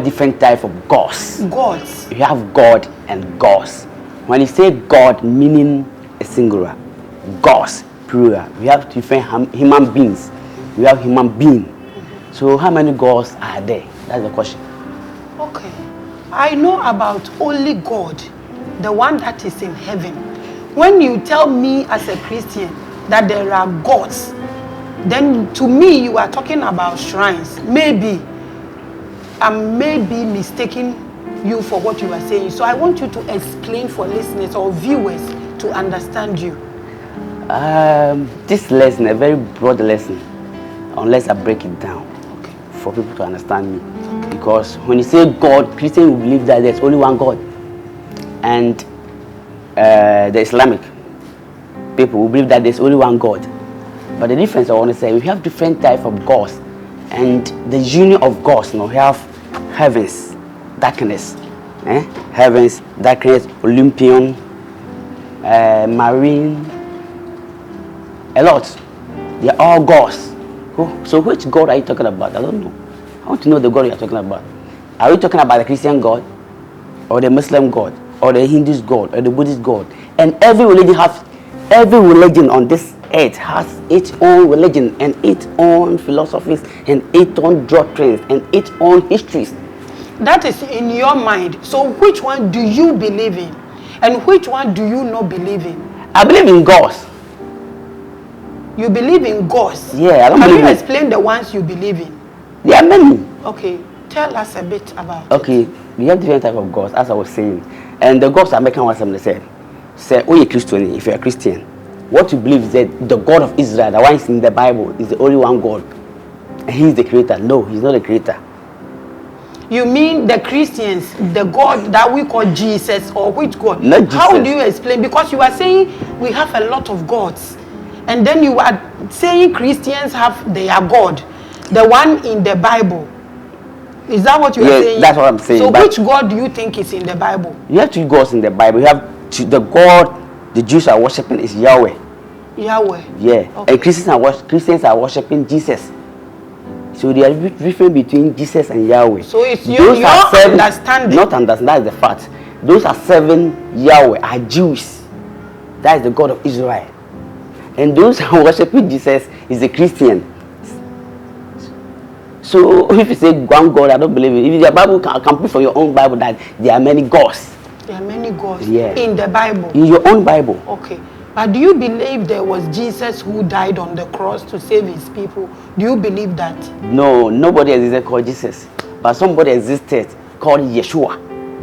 different type of gods. Gods. You have God and gods. When you say God, meaning a singular, gods plural. We have different human beings. We have human being. So how many gods are there? That's the question. Okay. I know about only God, the one that is in heaven. When you tell me as a Christian that there are gods, then to me you are talking about shrines. Maybe I'm maybe mistaking you for what you are saying. So I want you to explain for listeners or viewers to understand you. This lesson, a very broad lesson, unless I break it down, Okay. for people to understand me. Okay. Because when you say God, Christians will believe that there's only one God. And the Islamic people will believe that there's only one God. But the difference I want to say, we have different types of gods. And the union of gods, we have heavens, darkness. Heavens, darkness, Olympian, marine, a lot. They are all gods. So which God are you talking about? I don't know. I want to know the God you are talking about. Are you talking about the Christian God, or the Muslim God, or the Hindu God, or the Buddhist God? And every religion on this earth has its own religion and its own philosophies and its own doctrines and its own histories. That is in your mind. So which one do you believe in? And which one do you not believe in? I believe in gods. You believe in gods? Yeah, I don't Can believe you in... explain the ones you believe in? There are many. Okay, tell us a bit about Okay, we have different types of gods, as I was saying. And the gods are making what somebody said. Say, oh, you're Christian, if you're a Christian, what you believe is that the God of Israel, the one is in the Bible, is the only one God. And he is the creator. No, he's not the creator. You mean the Christians, the God that we call Jesus, or which God? Not Jesus. How do you explain? Because you are saying we have a lot of gods. And then you are saying Christians have their God, the one in the Bible. Is that what you are saying? That's what I'm saying. So which God do you think is in the Bible? You have two gods in the Bible. You have the God the Jews are worshiping is Yahweh. Yahweh. Yeah. Okay. And Christians are worshiping Jesus. So there are difference between Jesus and Yahweh. So it's your understanding. Not understand, that is the fact. Those are seven Yahweh are Jews. That is the God of Israel. And those who are worshiping Jesus is a Christian. So if you say one God, I don't believe it. If the Bible can prove from your own Bible that there are many gods. There are many gods in the Bible. In your own Bible. Okay. But do you believe there was Jesus who died on the cross to save his people? Do you believe that? No, nobody existed called Jesus. But somebody existed called Yeshua,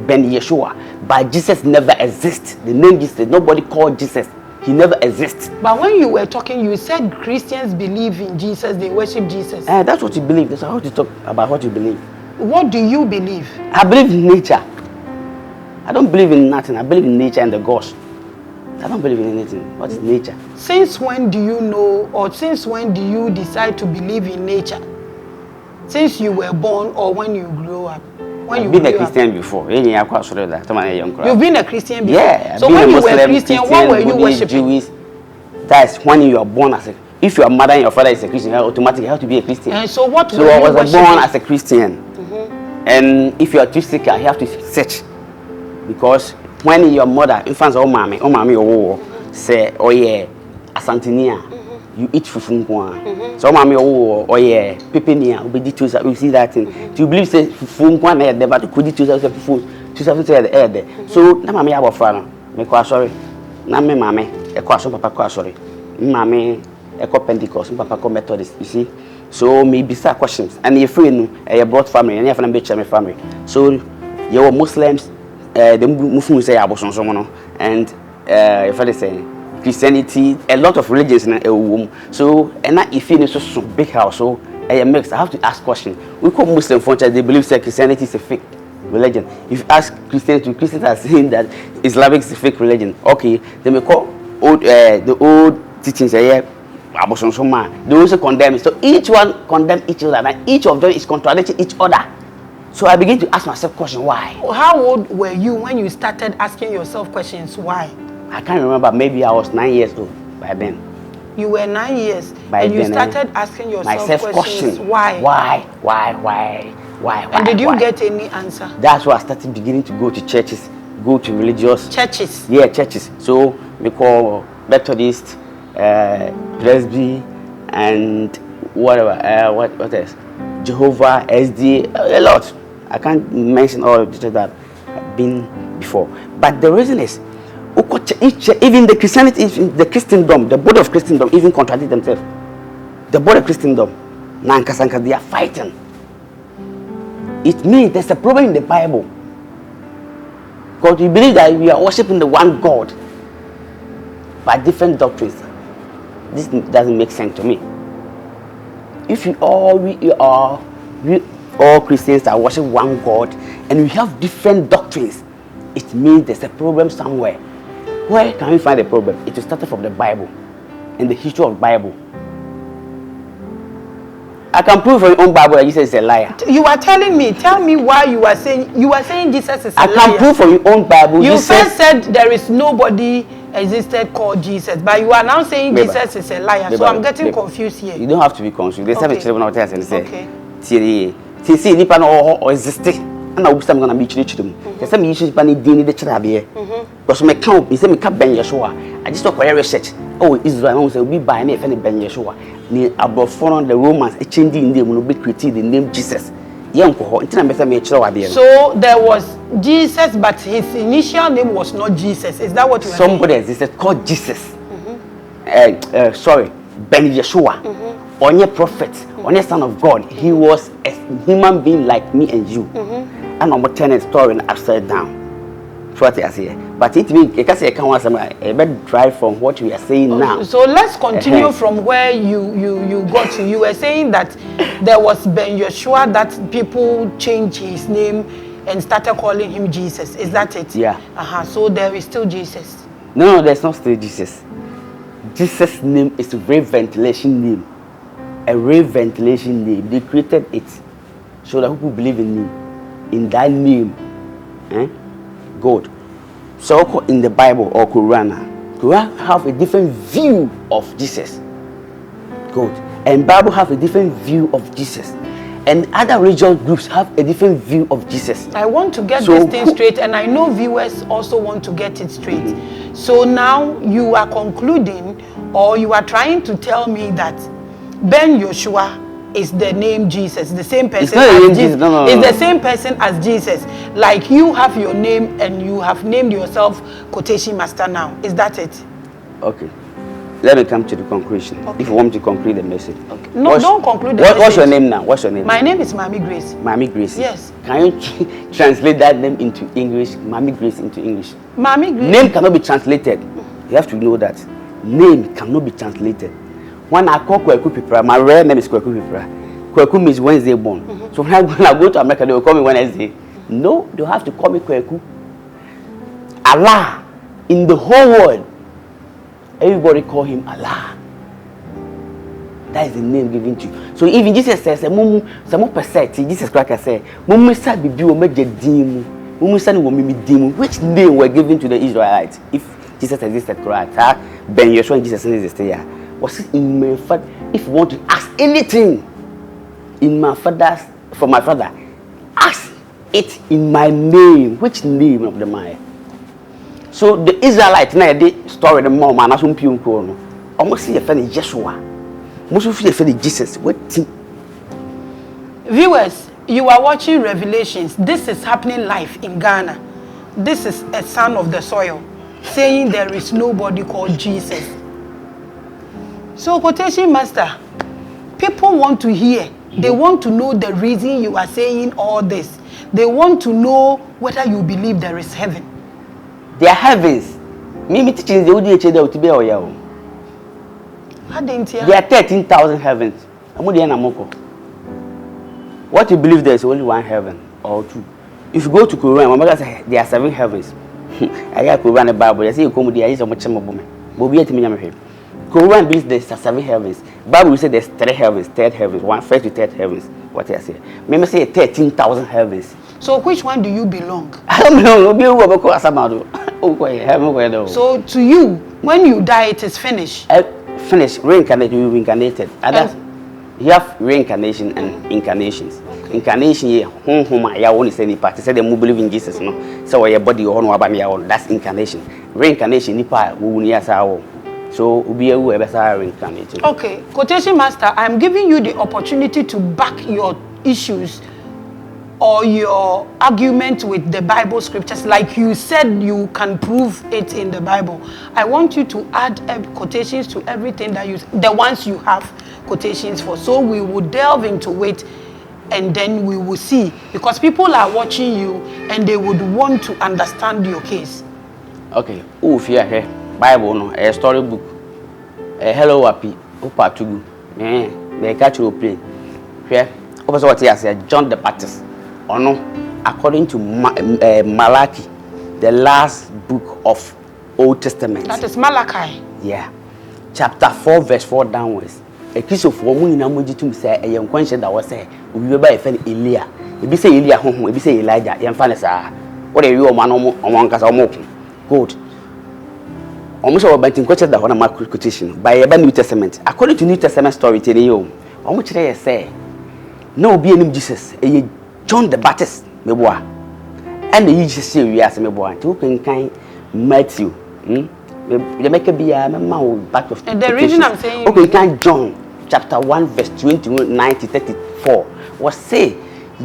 Ben Yeshua. But Jesus never exists. The name Jesus, nobody called Jesus. He never exists. But when you were talking, you said Christians believe in Jesus, they worship Jesus. That's what you believe. That's how to talk about what you believe. What do you believe? I believe in nature. I don't believe in nothing. I believe in nature and the gods. I don't believe in anything. What is nature? Since when do you know, or since when do you decide to believe in nature? Since you were born or when you grew up? I've been a Christian before. You've been a Christian before? Yeah. So when you were a Christian, what were you worshiping? Jewish. That's when you are born as a... If your mother and your father is a Christian, you automatically have to be a Christian. And so what So I was born as a Christian. And if you are too sick, you have to search. Because when your mother, infants or Maame, say, oh yeah, asantinia, you eat fufu. So Maame, oh yeah, pepenia, we see that thing. Do you believe say fufu nkwa but could it say fufu, so na Maame abo fra no, me kwa sorry. Na me Maame, e kwa so papa kwa sorry. Maame e kwa Pentecost, papa kwa Methodist, you see. So me bisa questions. And you free no, e broad family, and you have na be family. So you were Muslims. The Muslims say and if I say Christianity, a lot of religions in a womb. So and if you so big house, so I mix. I have to ask questions. We call Muslim function. They believe that Christianity is a fake religion. If you ask Christians are saying that Islamic is a fake religion. Okay, they may call the old teachings. They also condemn it. So each one condemn each other, and each of them is contradicting each other. So I begin to ask myself questions, why? How old were you when you started asking yourself questions, why? I can't remember, maybe I was 9 years old by then. You were 9 years, by and then, you started asking yourself questions, why? Why? Why? And did you why? get any answer? That's why I started beginning to go to churches, go to religious churches. Yeah, churches. So we call Methodist, Presby, and whatever. What else? Jehovah, SD, a lot. I can't mention all of the churches that I've been before. But the reason is, even the Christianity, the Christendom, the body of Christendom, even contradict themselves. The body of Christendom, Nankasanka, they are fighting. It means there's a problem in the Bible. Because we believe that we are worshiping the one God by different doctrines. This doesn't make sense to me. If we all Christians are worshiping one God and we have different doctrines, it means there's a problem somewhere. Where can we find the problem? It will start from the Bible and the history of the Bible. I can prove from your own Bible that Jesus is a liar. You are telling me. Tell me why you are saying Jesus is a liar. I can prove from your own Bible. You first said there is nobody existed called Jesus, but you are now saying Jesus is a liar. So I'm getting confused here. You don't have to be confused. There's some children out there and say, okay. See, nipa no or existing. And I wish I'm gonna be children. There's some issues by the child here. Because my count, he said me can't Ben Yeshua. I just talk about research. Oh, Israel will be by me if any Ben Yeshua. Near above for the Romans, a changing name will be created the name Jesus. So there was Jesus, but his initial name was not Jesus. Is that what you are saying? Somebody existed called Jesus. Sorry, Ben Yeshua. Onye prophet, onye son of God. He was a human being like me and you. And I'm telling a story upside down. What I say, but it means because I can't a bit dry from what we are saying now. So let's continue from where you got to. You were saying that there was Ben Yeshua, that people changed his name and started calling him Jesus. Is that it? Yeah. So there is still Jesus. No, there's not still Jesus. Jesus' name is a ray ventilation name. A ray ventilation name. They created it so that people believe in him, in that name. God. So in the Bible or Quran have a different view of Jesus. God. And Bible have a different view of Jesus. And other religious groups have a different view of Jesus. I want to get this thing straight, and I know viewers also want to get it straight. So now you are concluding, or you are trying to tell me that Ben Yeshua is the name Jesus, the same person as Jesus. No. It's the same person as Jesus. Like you have your name and you have named yourself Quotation Master now. Is that it? Okay. Let me come to the conclusion. Okay. If you want me to conclude the message. Okay. No, don't conclude the message. What's your name now? What's your name? My name is Maame Grace. Maame Grace. Yes. Can you translate that name into English? Maame Grace into English. Maame Grace. Name cannot be translated. You have to know that. Name cannot be translated. When I call Kweku Pipra, my real name is Kweku Pipra. Kweku means Wednesday born. So when I go to America, they will call me Wednesday. No, they have to call me Kweku. Allah, in the whole world, everybody call him Allah. That is the name given to you. So even Jesus says, some percent, Jesus Christ said, which name were given to the Israelites? If Jesus existed, correct? Ben Yeshua and Jesus existed, yeah. Was it in my father? If you want to ask anything in my father's, for my father, ask it in my name. Which name of the man? So the Israelites now they story the mom and assume pium kono. Almost see a friend Joshua. Most of you friend Jesus. What? Viewers, you are watching Revelations. This is happening live in Ghana. This is a son of the soil saying there is nobody called Jesus. So, Quotation Master, people want to hear. They want to know the reason you are saying all this. They want to know whether you believe there is heaven. There are heavens. Me teaching the ODH there to be oya. There are 13,000 heavens. What you believe there is only one heaven or two. If you go to Quran, my mother says there are 7 heavens. I got Quran the Bible. They say you come there is so much more woman. But we have to me. Quran believes there's 7 heavens. Bible will say there's 3 heavens, 3rd heavens, 1st to 3rd heavens. What I say? Maybe say 13,000 heavens. So which one do you belong? I don't know. So to you, when you die, it is finished. Finished. Reincarnated, you reincarnated. You have reincarnation and incarnations. Okay. incarnation ye honhom ya won say nipa say dem believe in Jesus no say your body ho no aba me ya won that's incarnation reincarnation nipa wo wuni asa wo so obi ewu e be sa reincarnate. Okay, quotation master, I'm giving you the opportunity to back your issues or your argument with the Bible scriptures, like you said you can prove it in the Bible. I want you to add quotations to everything that the ones you have quotations for, so we will delve into it and then we will see, because people are watching you and they would want to understand your case. Okay, here Bible no a storybook hello happy opa tugu they catch you play here opposite what here John the Baptist ono according to Malachi, the last book of Old Testament. That is Malachi. Yeah, chapter 4 verse 4 downwards. A kiss of woman in Amujitum say a young conscience that was say we will buy a friend Elia. If you say Elia home, if you say Elijah, young fanasa. What are you man among us or moking? Good. Almost all about questions that one of my quotation by a New Testament. According to New Testament story, tell you, how much they say no be any Jesus, a John the Baptist, me boy, and the Jesus say we ask me boy. To kind Matthew, you make a be a man back of the reason I'm saying okay, kind John chapter 1 verse 29 to 34 was say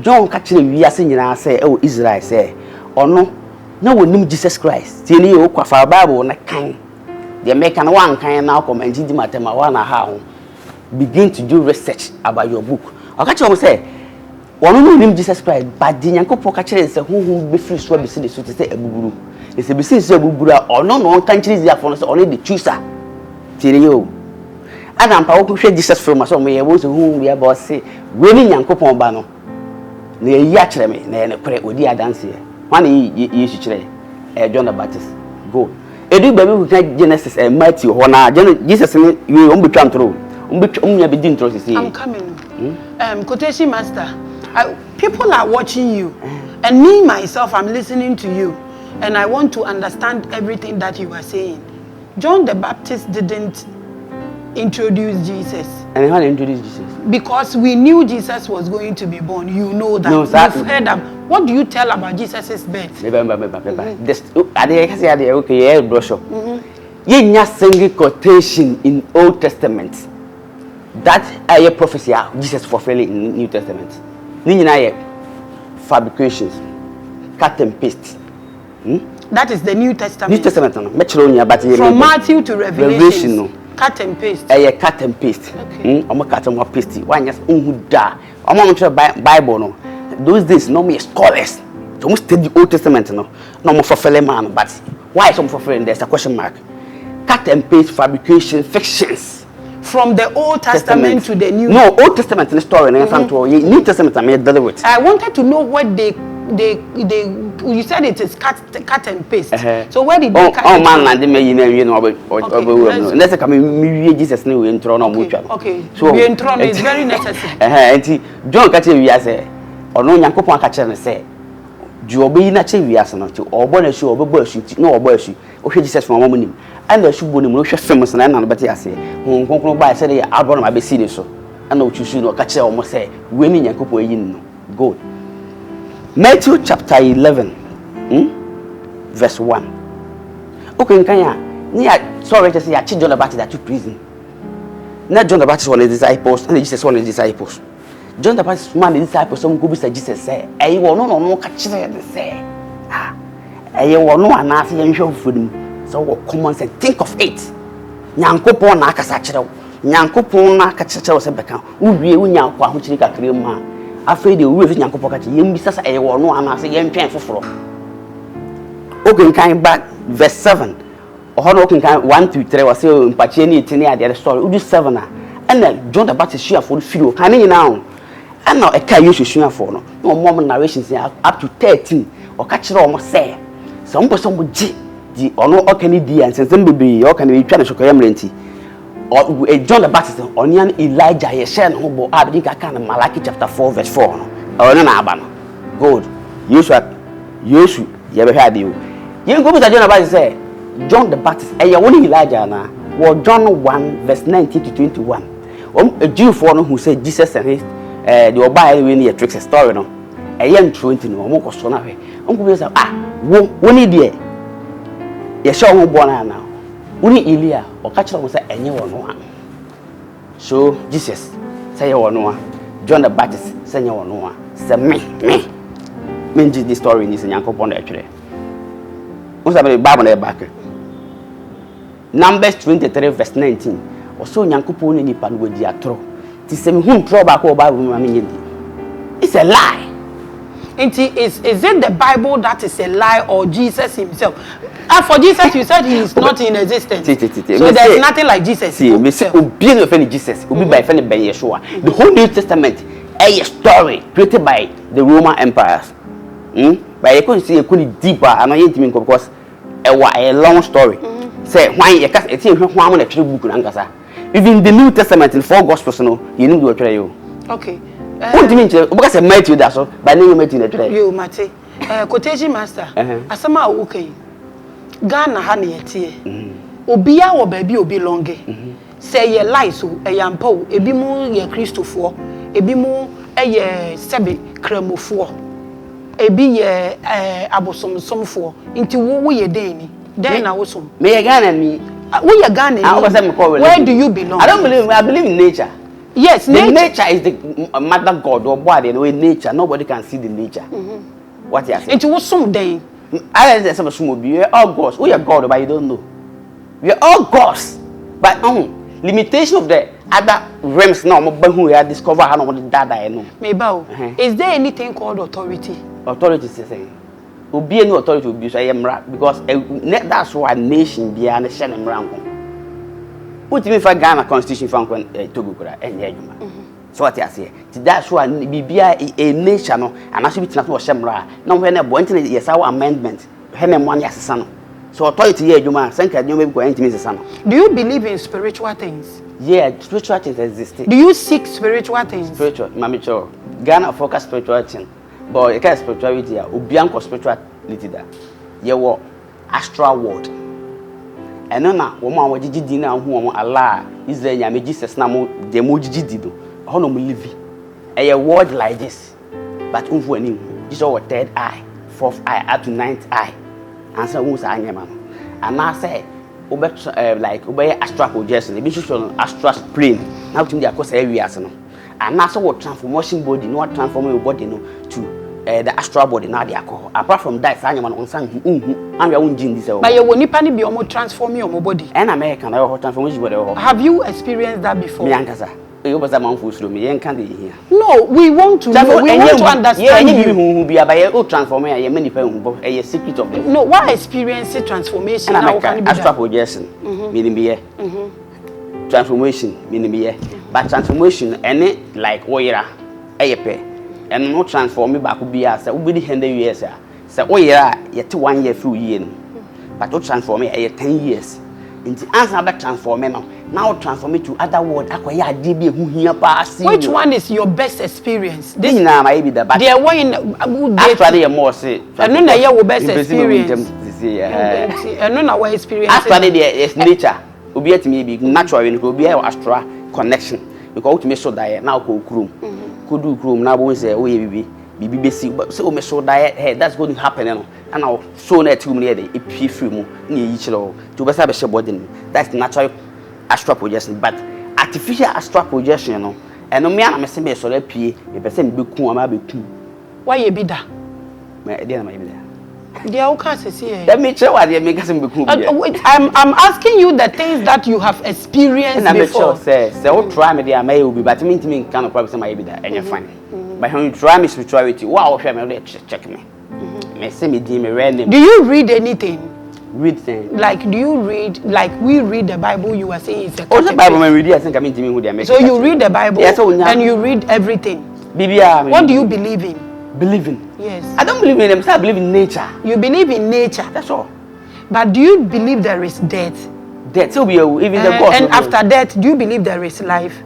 John catching we are saying and say oh Israel say or no we name Jesus Christ. Tell you kwa Bible na kind the American one kind now come and do matter one how begin to do research about your book. I catch you say one no name Jesus Christ, but the Yanko catcher say who be free so be see the so to say ebuburu. It's a business ebubura or no country is there for only the chooser. Tell you. And I'm powerful Jesus from us on me was whom we about say winning Yanko Pombano. Near Yachreme, near a prayer with the dance here. One you should John the Baptist. Go. A do baby who take Genesis and Matthew, when Jesus you won't be come through. I'm coming. Quotation master. People are watching you, and me myself, I'm listening to you, and I want to understand everything that you are saying. John the Baptist didn't introduce Jesus. And how introduce Jesus? Because we knew Jesus was going to be born. You know that. No, that you've heard that. What do you tell about Jesus' birth? You single quotation in Old Testament. That a prophecy Jesus fulfilling in New Testament. Fabrications, cut and paste. That is the New Testament. New Testament, no. From Matthew to Revelation, no. Cut and paste. Cut and paste. Okay. Cut and paste. One just unhuda. Bible, no. Those days, no me scholars. To almost study the Old Testament, no. No more fulfilling man, but why some fulfilling? There's a question mark. Cut and paste, fabrication, fictions. From the Old Testament to the New. No, Old Testament in the story, New Testament I made deliver it. I wanted to know what they you said it is cut and paste. So where did they cut? Oh man, and they may you know let's come me Jesus new intro no much. Okay. So we intro is very necessary. And John catch we say or no Yankopon catch and say you obey na che we as no to obo show obo shoot no obo shoot. Okay, Jesus from woman and the shoe bonim no famous na na beti ase won konkon ba say dey abro na be see this so and no choose no catch almost say we ni Yankopon yin no good. Matthew chapter 11 verse 1. Okay, sorry to say John the Baptist to prison. Not John the Baptist one of the disciples and Jesus one of the disciples. John the Baptist one of the disciples some go be Jesus say e wo no catch say e wo no ana say yen hwe fudum so common sense think of it. Nyankopon na akasa kire Nyankopon na aka kire say beka wo wie wo nyankopon ahokyiri kakre mu a afei de wo wie Nyankopon ka kire yem bisa sa e wo no ana say yen twen foforo. Okay, kan back verse 7 or no kan 1 to 3 was say mpache ni tini ade the story udu 7 and John the Baptist share for the video kan ni now and now e ka you share for no mom narrations up to 13 or ka kire o mo say some person mo gi di ono o kan di and sense bebe o kan be twa na shokoyam renti or John the Baptist onian Elijah ye share no bo abdi ka kan Malachi chapter 4 verse 4 no o no na aba no good Yesu ye be hwa bi you go to John the Baptist say John the Baptist e won Elijah na wo John 1 verse 19 to 21 a Jew for no who said Jesus and his the oba we need a trick story no e ye ntro nti no mo koso na hwe onko be say wo ni de ye show ho bo na woni Elia o ka kire wo say enye wo no a so Jesus say ye wo no a John the Baptist say enye wo no a say me nji this story ni say Yankopon na atwere wo say Bible na back Numbers 23 verse 19 also Yankopon ni nipa no wadi atro ti say me hu ntro ba ko Bible ma me nyedi. It's a lie. Is it the Bible that is a lie or Jesus himself? For Jesus, you said he is not in existence. So there's nothing like Jesus. See, being a friend Jesus, will be by friend by Yeshua. The whole New Testament a story created by the Roman empires. But you couldn't see a could deeper and I intimate because a long story. Say why you can't see one actual book and even the New Testament in 4 Gospels, you need to try you. Okay. What do you mean? Because I met you that's all, but then you met in the train. You, Mate. Quotation master. Asama okay. Ghana honey etie. Obia wo baby obi longe. Say ye lie so e yampo ebi mu ye Christofo, ebi mu ye sebe kramofo. Ebi ye abosomsomfo. Nti wo ye den ni. Den na wo som. Me ye Ghana me. Wo ye Ghana. Where do you belong? I don't believe I believe in nature. Yes, nature is the mother god or body and way nature. Nobody can see the nature. What you are saying? It was some day. I don't say some be all gods. We are God, but you don't know. We are all gods. But limitation of the other realms now, who we are discover how no that I know. Maybe is there anything called authority? Authority is saying. Will be any authority will be so I am right because that's why nation be and share them around. What if I Ghana constitution found Togo and so what I say, that's why be a nation and I should be not Shamra. No, when I went in yes, our amendment, Henry one yes, son. So authority here, you must think you may go into Mrs. Son. Do you believe in spiritual things? Yeah, spiritual things exist. Do you seek spiritual things? Spiritual, Mamicho. Ghana focus spiritual thing, but it can't spirituality, Ubianco spirituality that. You were astral world. And now, woman, what did you dinner who Allah is there? Yami Jesus Namo, the Mojiji dido. How no live a word like this, but unfolding this our third eye, fourth eye, up to ninth eye. Answer who's I am. And I say, like obey astral projection, the bishop astral plane. Now to me, of course, areas. And that's what transformation body, not transforming your body to. The astral body now they are called. Apart from that, I am on something. I'm your own gene. But you will need to be almost transform your body. And American, I transformation. Have you experienced that before? You was a man who's through me and candy here. No, we want to know. We want to understand you. Who be a transformer, a many pounds, a secret of them. No, what experience transformation? Astral projection, meaning be transformation, meaning be but transformation, any like oira, a pair. And no transform me back would be as a would be 100 years. So, oh, yeah, yet 1 year through year. But to transform me a 10 years. Into answer about transforming now transform me to other world. Acquire DB who here pass. Which one is your best experience? This now maybe the bad. They are in actually a more say. I don't know your best experience. I don't know what experience. Actually, there is nature. Will be at maybe natural and will be our astral connection. Because to me so that now go room. Could do room now we say oh be so me so that hey that's going to happen and I'll show that to me the EP film near each to be a body. That's natural astral projection, but artificial astral projection and no me am say so that pie e person be ku am be ku why you be da me e dey na me be da dia o ka say let me tell what they make us be ku I'm asking you the things that you have experienced before. Say what try me there may be but me kind of probably say my be da and you fine. But when you try me spirituality, wow, check me. Me say me di me read name. Do you read anything? Read things. Like do you read like we read the Bible? You were saying it's a. Oh, the Bible when we read, I think I mean who they make. So you read the Bible and you read everything. What do you believe in? Believe in? Yes. I don't believe in them. I believe in nature. You believe in nature. That's all. But do you believe there is death? Death. So we even the God. And after death, do you believe there is life?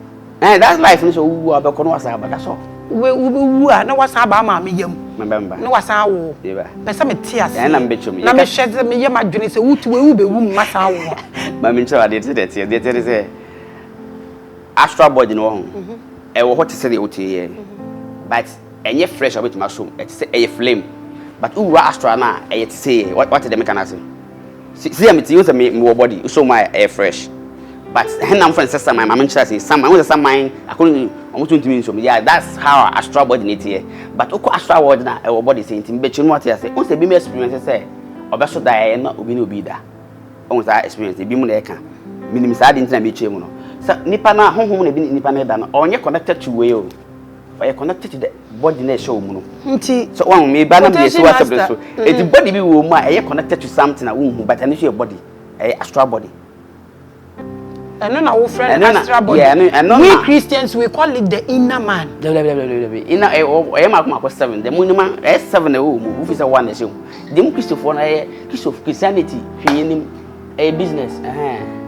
That's life. So that's all. We no was about Maame yam. Remember. No was our. But some tears. And I'm between me. Na me share me yam adwene say wutu we be wu masa wo. Maame ncho ade te say astral body no ho. E wo what say the otie. but any fresh of it mushroom, it's a flame. But who astral now, I say, what is the mechanism? See, I'm use more body, so my air fresh. But I'm from sister, my mom says, some mine, I couldn't almost to me. So, yeah, that's how astral body need here. But okay, astral body now, our body saying, but you know what I say, once the beam experience, say, or better die and not be there. Almost that experience, the beam they can. Minimum side into a chemo. So, Nipana, home, been Nipana, or you're connected to whale. Or you're connected to the body in show. So, one may ban me so as so. It's the body be woman, you're connected to something, a womb, but I need your body, a astral body. And then our friend astral body. Yeah, we Christians, we call it the inner man. Inner, I am 7. The moon is 7 who is a one issue. The Christopher, of Christianity, a business.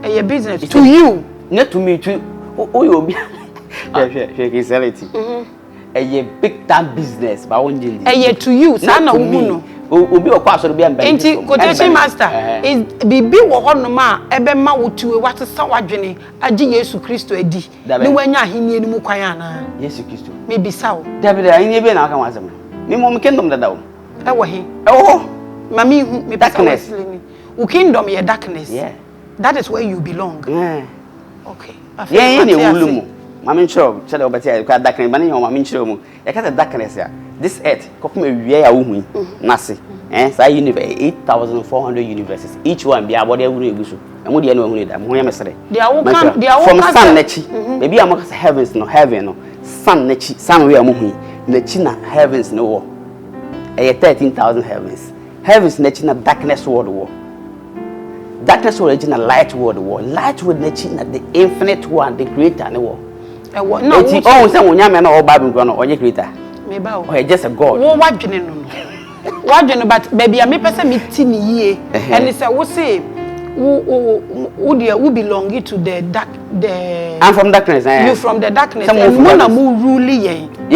A business to you, not to me, too. Oh, you'll be Christianity. A big time business, but only a to you, son of me. Will be a class of being quotation master is be one ma, Ebema would to what a sour journey, a Jesus Christo edi. The when ya he near Mukayana. Yes, Christo. Maybe so. David, I never know how to me kingdom the down. Oh, Mammy, me darkness. Who kingdom your darkness. Yeah, that is where you belong. Yeah, okay. Yeah, you Mammy show, shadow, but I got darkness, money on Mammy show. I got a darkness here. This earth, copy me, we are wooing, Nasi, and so 8,400 universes. Each one be about every issue. And what do you know who them? Who am I saying? They are from sun, Nechi. Maybe I'm heavens, no heaven, no sun, Nechi, sun, we are moving. Nechina, heavens, no war. 13,000 heavens. Heavens, Nechina, darkness, world war. Darkness, original light, world war. Light with Nechina, the infinite one, the creator, and the war. No, oh, someone, young or Bible, or your creator. Oh, just a God. What do you know? What do you know? But baby, I may pass a meeting here, and it's a what say, who belong to the dark, the. I'm from darkness. You from the darkness. And one more ruling.